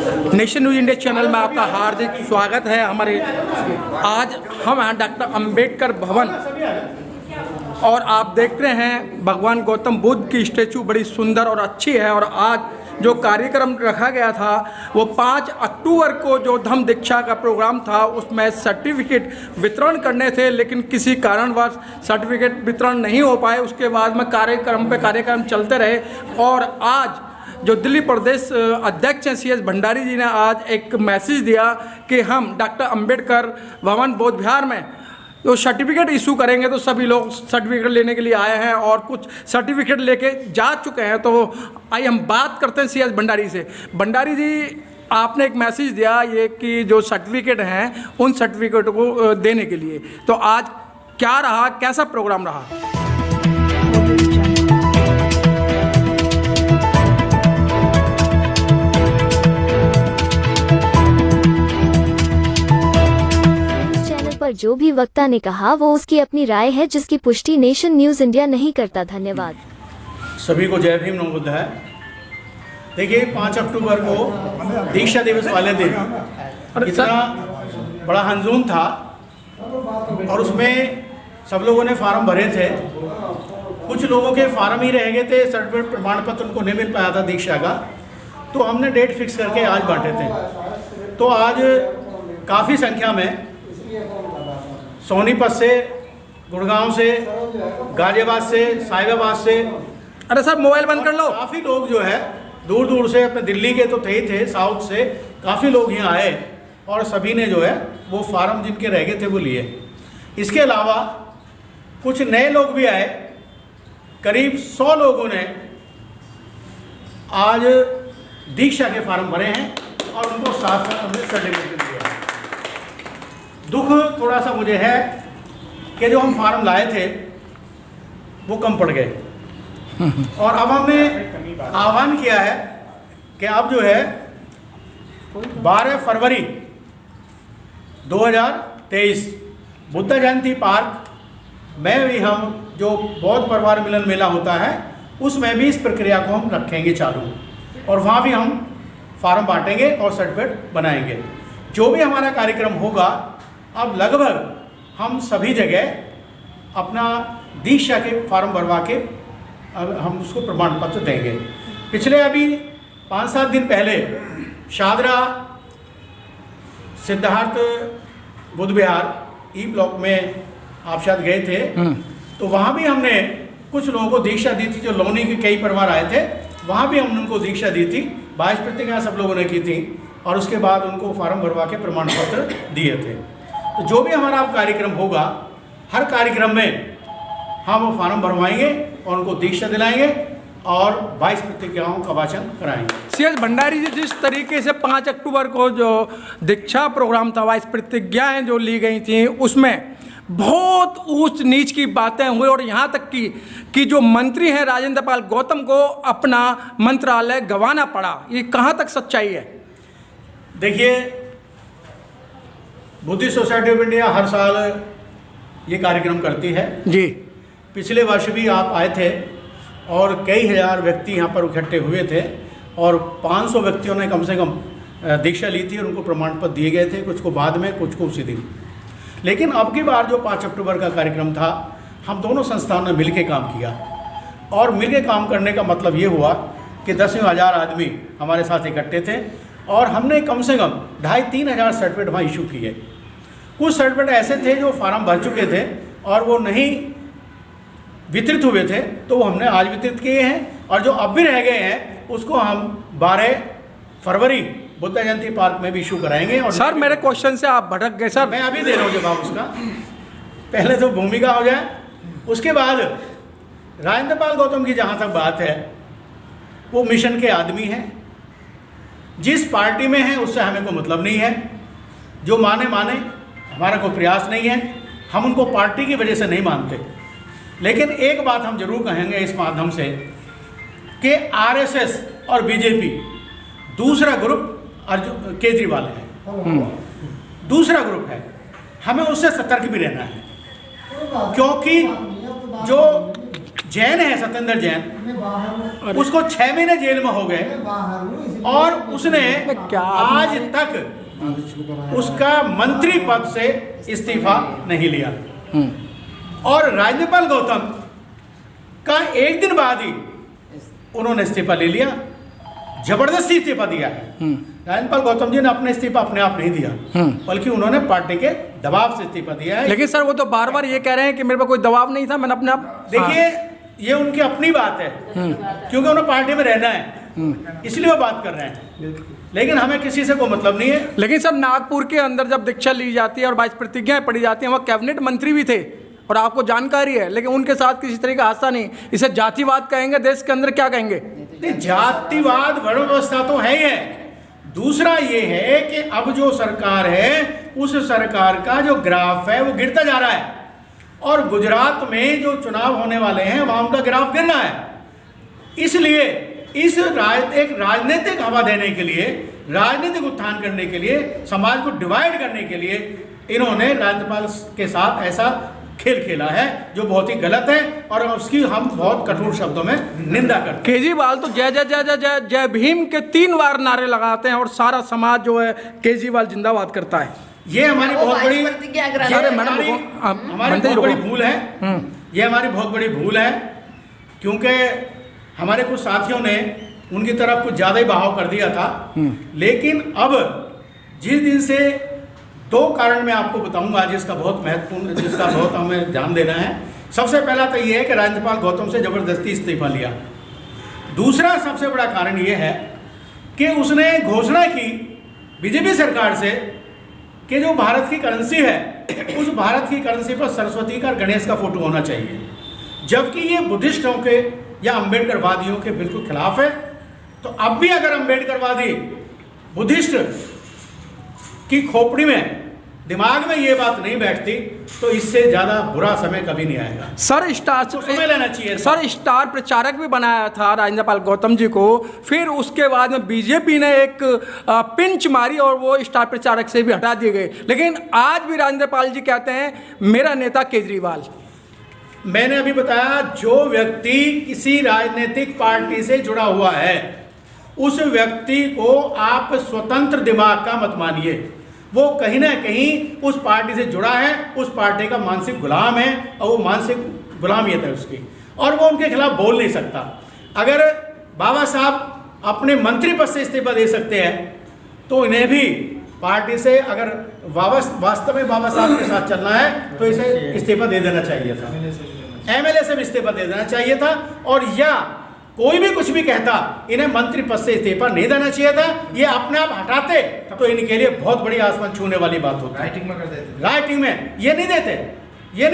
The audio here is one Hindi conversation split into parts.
नेशन न्यूज़ इंडिया चैनल में आपका हार्दिक स्वागत है। आज हम हैं डॉक्टर अंबेडकर भवन और आप देख रहे हैं भगवान गौतम बुद्ध की स्टैचू बड़ी सुंदर और अच्छी है। और आज जो कार्यक्रम रखा गया था वो 5 अक्टूबर को जो धम्म दीक्षा का प्रोग्राम था उसमें सर्टिफिकेट वितरण करने थे, लेकिन किसी कारणवश सर्टिफिकेट वितरण नहीं हो पाए। उसके बाद में कार्यक्रम चलते रहे और आज जो दिल्ली प्रदेश अध्यक्ष हैं CS भंडारी जी ने आज एक मैसेज दिया कि हम डॉक्टर अंबेडकर भवन बौद्ध विहार में तो सर्टिफिकेट इशू करेंगे। तो सभी लोग सर्टिफिकेट लेने के लिए आए हैं और कुछ सर्टिफिकेट लेके जा चुके हैं। तो आइए हम बात करते हैं CS भंडारी से। भंडारी जी, आपने एक मैसेज दिया ये कि जो सर्टिफिकेट हैं उन सर्टिफिकेट को देने के लिए, तो आज क्या रहा, कैसा प्रोग्राम रहा? पर जो भी वक्ता ने कहा वो उसकी अपनी राय है जिसकी पुष्टि नेशन न्यूज़ इंडिया नहीं करता। धन्यवाद। सभी को जय भीम, नमो बुद्धाय। देखिए 5 अक्टूबर को दीक्षा दिवस वाले दिन इतना बड़ा हंजूम था और उसमें सब लोगों ने फार्म भरे थे। कुछ लोगों के फार्म ही रह गए थे, सर्टिफिकेट प्रमाण पत्र उनको नहीं मिल पाया था दीक्षा का, तो हमने डेट फिक्स करके आज बांटे थे। तो आज काफ़ी संख्या में सोनीपत से, गुड़गांव से, गाजियाबाद से, साहिबाबाद से, अरे सर मोबाइल बंद कर लो। काफ़ी लोग जो है दूर दूर से, अपने दिल्ली के तो थे ही थे, साउथ से काफ़ी लोग यहाँ आए और सभी ने जो है वो फार्म जिनके रह गए थे वो लिए। इसके अलावा कुछ नए लोग भी आए, करीब 100 लोगों ने आज दीक्षा के फार्म भरे हैं और उनको साथ साथ हमने सर्टिफिकेट दिया। दुख थोड़ा सा मुझे है कि जो हम फार्म लाए थे वो कम पड़ गए और अब हमने आह्वान किया है कि अब जो है 12 फरवरी 2023 बुद्ध जयंती पार्क में भी हम जो बौद्ध परिवार मिलन मेला होता है उसमें भी इस प्रक्रिया को हम रखेंगे चालू और वहाँ भी हम फार्म बांटेंगे और सर्टिफिकेट बनाएंगे। जो भी हमारा कार्यक्रम होगा अब लगभग हम सभी जगह अपना दीक्षा के फार्म भरवा के अब हम उसको प्रमाण पत्र देंगे। पिछले अभी 5-7 दिन पहले शादरा सिद्धार्थ बुद्ध विहार ई ब्लॉक में आप शायद गए थे, तो वहाँ भी हमने कुछ लोगों को दीक्षा दी थी। जो लोनी के कई परिवार आए थे वहाँ भी हमने उनको दीक्षा दी थी, 22 प्रतिज्ञा सब लोगों ने की थी और उसके बाद उनको फार्म भरवा के प्रमाण पत्र दिए थे। तो जो भी हमारा कार्यक्रम होगा, हर कार्यक्रम में हम फार्म भरवाएंगे और उनको दीक्षा दिलाएंगे और 22 प्रतिज्ञाओं का वाचन कराएंगे। CS भंडारी जी, जिस तरीके से 5 अक्टूबर को जो दीक्षा प्रोग्राम था, 22 प्रतिज्ञाएं जो ली गई थी, उसमें बहुत ऊंच नीच की बातें हुई और यहाँ तक कि जो मंत्री हैं राजेंद्र पाल गौतम को अपना मंत्रालय गंवाना पड़ा। ये कहाँ तक सच्चाई है? देखिए, बुद्धिस्ट सोसाइटी ऑफ इंडिया हर साल ये कार्यक्रम करती है जी। पिछले वर्ष भी आप आए थे और कई हजार व्यक्ति यहाँ पर इकट्ठे हुए थे और 500 व्यक्तियों ने कम से कम दीक्षा ली थी और उनको प्रमाण पत्र दिए गए थे, कुछ को बाद में, कुछ को उसी दिन। लेकिन अब की बार जो 5 अक्टूबर का कार्यक्रम था, हम दोनों संस्थानों ने मिलकर काम किया और मिलकर काम करने का मतलब ये हुआ कि 10,000 आदमी हमारे साथ इकट्ठे थे और हमने कम से कम 2,500-3 हज़ार सर्टिफिकेट वहाँ इशू किए। कुछ सर्टिफिकेट ऐसे थे जो फार्म भर चुके थे और वो नहीं वितरित हुए थे, तो वो हमने आज वितरित किए हैं और जो अब भी रह गए हैं उसको हम 12 फरवरी बुद्ध जयंती पार्क में भी इशू कराएंगे। और सर मेरे क्वेश्चन से आप भटक गए सर। मैं अभी दे रहा हूँ जवाब उसका, पहले तो भूमिका हो जाए, उसके बाद राजेंद्र पाल गौतम की जहाँ तक बात है, वो मिशन के आदमी हैं। जिस पार्टी में है उससे हमें कोई मतलब नहीं है, जो माने हमारा कोई प्रयास नहीं है, हम उनको पार्टी की वजह से नहीं मानते। लेकिन एक बात हम जरूर कहेंगे इस माध्यम से कि RSS और BJP दूसरा ग्रुप अर्जुन केजरीवाल है, दूसरा ग्रुप है, हमें उससे सतर्क भी रहना है, क्योंकि जैन है सत्येंद्र जैन, उसको 6 महीने जेल में हो गए और उसने आज तक उसका मंत्री पद से इस्तीफा नहीं लिया। और राजेंद्र गौतम का एक दिन बाद ही उन्होंने इस्तीफा ले लिया, जबरदस्ती इस्तीफा दिया है। राजेंद्र गौतम जी ने अपने इस्तीफा अपने आप नहीं दिया, बल्कि उन्होंने पार्टी के दबाव से इस्तीफा दिया है। लेकिन सर वो तो बार बार ये कह रहे हैं कि मेरे पर कोई दबाव नहीं था, मैंने अपने आप। देखिए ये उनकी अपनी बात है, क्योंकि उन्हें पार्टी में रहना है, इसलिए वो बात कर रहे हैं, लेकिन हमें किसी से कोई मतलब नहीं है। लेकिन सर नागपुर के अंदर जब दीक्षा ली जाती है और 22 प्रतिज्ञाएं पढ़ी जाती हैं, वहाँ कैबिनेट मंत्री भी थे और आपको जानकारी है, लेकिन उनके साथ किसी तरह का हादसा नहीं। इसे जातिवाद कहेंगे, देश के अंदर क्या कहेंगे? नहीं, जातिवाद वर्ण व्यवस्था तो है ही है। दूसरा ये है कि अब जो सरकार है उस सरकार का जो ग्राफ है वो गिरता जा रहा है, और गुजरात में जो चुनाव होने वाले हैं वहां उनका ग्राफ गिरना है। इसलिए इस एक राजनीतिक हवा देने के लिए, राजनीतिक उत्थान करने के लिए, समाज को डिवाइड करने के लिए इन्होंने राज्यपाल के साथ ऐसा खेल खेला है जो बहुत ही गलत है, और उसकी हम बहुत कठोर शब्दों में निंदा करते हैं। केजरीवाल तो जय जय जय जय जय जय भीम के 3 बार नारे लगाते हैं और सारा समाज जो है केजरीवाल जिंदाबाद करता है। ये हमारी बहुत बड़ी भूल है। ये हमारी बहुत बड़ी भूल है, क्योंकि हमारे कुछ साथियों ने उनकी तरफ कुछ ज़्यादा ही बहाव कर दिया था। लेकिन अब जिस दिन से 2 कारण मैं आपको बताऊंगा जिसका बहुत महत्वपूर्ण, जिसका बहुत हमें ध्यान देना है। सबसे पहला तो ये है कि राज्यपाल गौतम से ज़बरदस्ती इस्तीफा लिया। दूसरा सबसे बड़ा कारण ये है कि उसने घोषणा की बीजेपी सरकार से कि जो भारत की करेंसी है उस भारत की करेंसी पर सरस्वती का और गणेश का फोटो होना चाहिए, जबकि ये बुद्धिस्टों के या अम्बेडकरवादियों के बिल्कुल खिलाफ है। तो अब भी अगर अम्बेडकरवादी बुद्धिस्ट की खोपड़ी में, दिमाग में ये बात नहीं बैठती तो इससे ज़्यादा बुरा समय कभी नहीं आएगा। सर स्टार समय लेना चाहिए। सर स्टार प्रचारक भी बनाया था राजेंद्र गौतम जी को, फिर उसके बाद में बीजेपी ने एक पिंच मारी और वो स्टार प्रचारक से भी हटा दिए गए। लेकिन आज भी राजेंद्र जी कहते हैं मेरा नेता केजरीवाल। मैंने अभी बताया, जो व्यक्ति किसी राजनीतिक पार्टी से जुड़ा हुआ है उस व्यक्ति को आप स्वतंत्र दिमाग का मत मानिए। वो कहीं ना कहीं उस पार्टी से जुड़ा है, उस पार्टी का मानसिक गुलाम है, और वो मानसिक गुलामियत है उसकी, और वो उनके खिलाफ बोल नहीं सकता। अगर बाबा साहब अपने मंत्री पद से इस्तीफा दे सकते हैं तो इन्हें भी पार्टी से, अगर वास्तव में बाबा साहब के साथ चलना है तो इसे इस्तीफा दे देना चाहिए था, एमएलए से भी इस्तीफा दे देना चाहिए था। और या कोई भी कुछ भी कहता, इन्हें मंत्री पद से इस्तीफा नहीं देना चाहिए था। ये अपने आप हटाते तो इनके लिए बहुत बड़ी आसमान छूने वाली बात होती है। राइटिंग में कर देते, राइटिंग में ये नहीं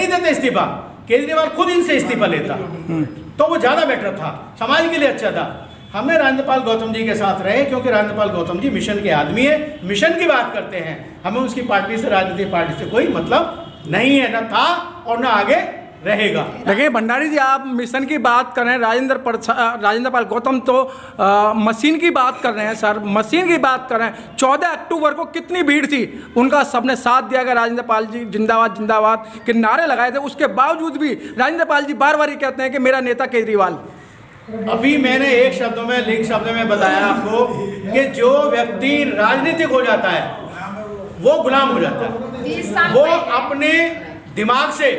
देते इस्तीफा। केजरीवाल खुद इनसे इस्तीफा लेता तो वो ज़्यादा बेटर था, समाज के लिए अच्छा था। हमने राजेंद्र गौतम जी के साथ रहे क्योंकि राजेंद्र गौतम जी मिशन के आदमी है, मिशन की बात करते हैं। हमें उसकी पार्टी से, राजनीतिक पार्टी से कोई मतलब नहीं है, न था और न आगे रहेगा। लेकिन भंडारी जी आप मिशन की बात कर रहे हैं, राजेंद्र गौतम तो मशीन की बात कर रहे हैं। सर मशीन की बात कर रहे हैं। 14 अक्टूबर को कितनी भीड़ थी, उनका सबने साथ दिया गया। राजेंद्र जी जिंदाबाद जिंदाबाद के नारे लगाए थे, उसके बावजूद भी राजेंद्र जी बार बार ये कहते हैं कि मेरा नेता केजरीवाल। अभी मैंने एक शब्द में बताया आपको कि जो व्यक्ति राजनीतिक हो जाता है वो गुलाम हो जाता है। वो अपने दिमाग से,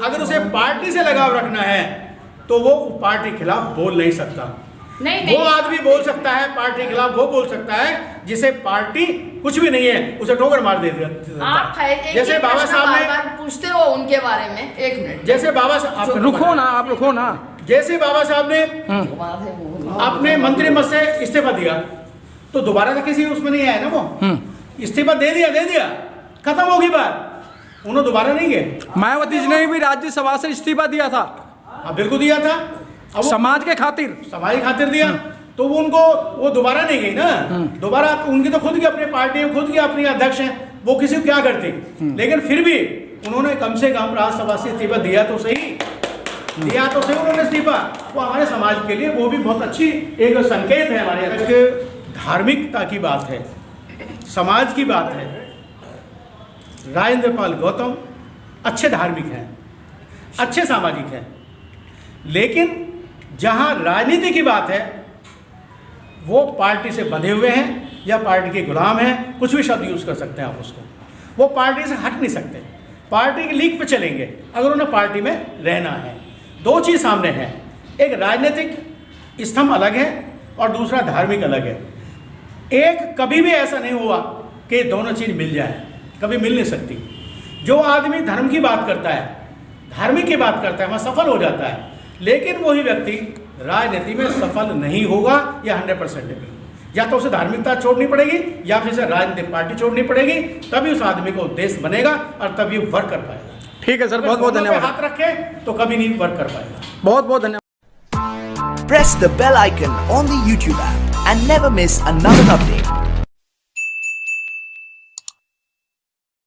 अगर उसे पार्टी से लगाव रखना है तो वो पार्टी के खिलाफ बोल नहीं सकता। नहीं। वो आदमी बोल सकता है पार्टी के खिलाफ, वो बोल सकता है जिसे पार्टी कुछ भी नहीं है उसे ठोकर मार देती है। जैसे बाबा साहब ने पूछते हो उनके बारे में, 1 मिनट, जैसे बाबा साहब, आप रुको ना। जैसे बाबा साहब ने अपने मंत्री पद से इस्तीफा दिया तो दोबारा तो किसी उसमें नहीं आया ना, वो इस्तीफा दे दिया, खत्म होगी बात। उन्होंने दोबारा नहीं गए। मायावती जी ने भी राज्यसभा से इस्तीफा दिया था। हाँ बिल्कुल दिया था, अब समाज के खातिर दिया। तो वो दोबारा नहीं गई ना। दोबारा उनकी तो खुद की अपनी पार्टी है, खुद की अपनी अध्यक्ष हैं, वो किसी को क्या करती। लेकिन फिर भी उन्होंने कम से कम राज्यसभा से इस्तीफा दिया तो सही उन्होंने इस्तीफा। वो हमारे समाज के लिए वो भी बहुत अच्छी एक संकेत है। हमारे धार्मिकता की बात है, समाज की बात है। राजेंद्र गौतम अच्छे धार्मिक हैं, अच्छे सामाजिक हैं, लेकिन जहां राजनीति की बात है वो पार्टी से बंधे हुए हैं या पार्टी के गुलाम हैं, कुछ भी शब्द यूज़ कर सकते हैं आप उसको। वो पार्टी से हट नहीं सकते, पार्टी की लीक पे चलेंगे अगर उन्हें पार्टी में रहना है। दो चीज़ सामने है, एक राजनीतिक स्तंभ अलग है और दूसरा धार्मिक अलग है। एक कभी भी ऐसा नहीं हुआ कि दोनों चीज़ मिल जाए, कभी मिल नहीं सकती। जो आदमी धर्म की बात करता है, धार्मिक की बात करता है, वह सफल हो जाता है, लेकिन वही व्यक्ति राजनीति में सफल नहीं होगा, या 100% नहीं। या तो उसे धार्मिकता छोड़नी पड़ेगी या फिर उसे राजनीतिक पार्टी छोड़नी पड़ेगी, तभी उस आदमी को देश बनेगा और तभी वर्क कर पाएगा। ठीक है सर, बहुत बहुत धन्यवाद। हाथ रखे तो कभी नहीं वर्क कर पाएगा। बहुत बहुत धन्यवाद। Press the bell icon on the YouTube app and never miss another update.